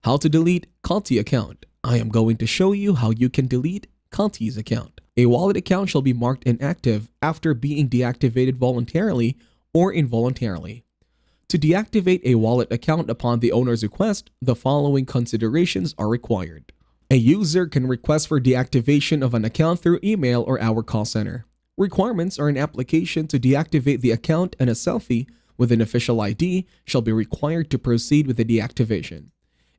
How to delete Khalti account. I am going to show you how you can delete Khalti's account. A wallet account shall be marked inactive after being deactivated voluntarily or involuntarily. To deactivate a wallet account upon the owner's request, the following considerations are required. A user can request for deactivation of an account through email or our call center. Requirements are an application to deactivate the account, and a selfie with an official ID shall be required to proceed with the deactivation.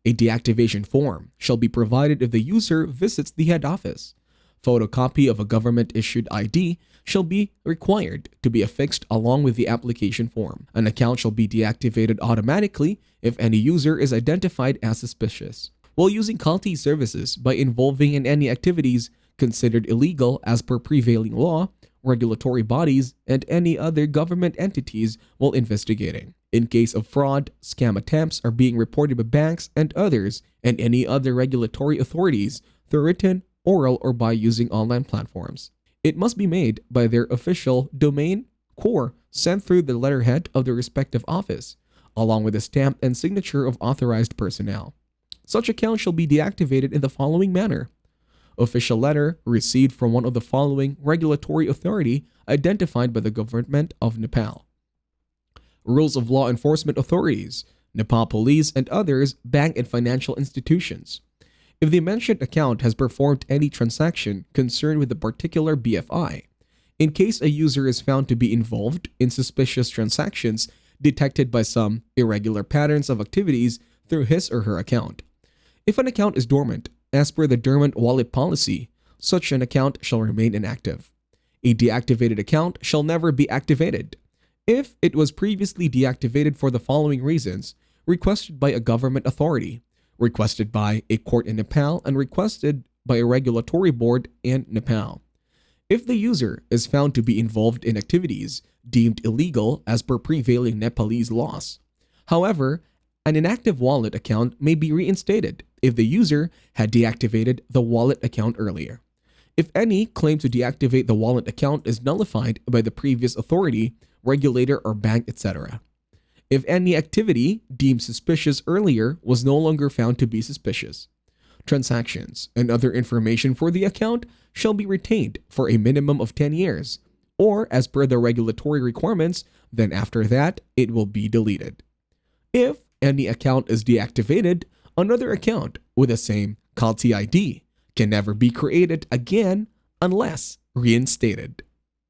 A deactivation form shall be provided if the user visits the head office. Photocopy of a government-issued ID shall be required to be affixed along with the application form. An account shall be deactivated automatically if any user is identified as suspicious. While using Khalti services by involving in any activities considered illegal as per prevailing law, regulatory bodies, and any other government entities while investigating. In case of fraud, scam attempts are being reported by banks and others and any other regulatory authorities through written, oral, or by using online platforms. It must be made by their official domain core sent through the letterhead of the respective office, along with a stamp and signature of authorized personnel. Such account shall be deactivated in the following manner. Official letter received from one of the following regulatory authority identified by the government of Nepal. Rules of law enforcement authorities, Nepal police, and others, bank and financial institutions. If the mentioned account has performed any transaction concerned with a particular BFI, in case a user is found to be involved in suspicious transactions detected by some irregular patterns of activities through his or her account. If an account is dormant, as per the dormant wallet policy, such an account shall remain inactive. A deactivated account shall never be activated. If it was previously deactivated for the following reasons: requested by a government authority, requested by a court in Nepal, and requested by a regulatory board in Nepal. If the user is found to be involved in activities deemed illegal as per prevailing Nepalese laws. However, an inactive wallet account may be reinstated if the user had deactivated the wallet account earlier. If any claim to deactivate the wallet account is nullified by the previous authority, regulator, or bank, etc. If any activity deemed suspicious earlier was no longer found to be suspicious. Transactions and other information for the account shall be retained for a minimum of 10 years, or as per the regulatory requirements, then after that, it will be deleted. If any account is deactivated, another account with the same Khalti ID can never be created again unless reinstated.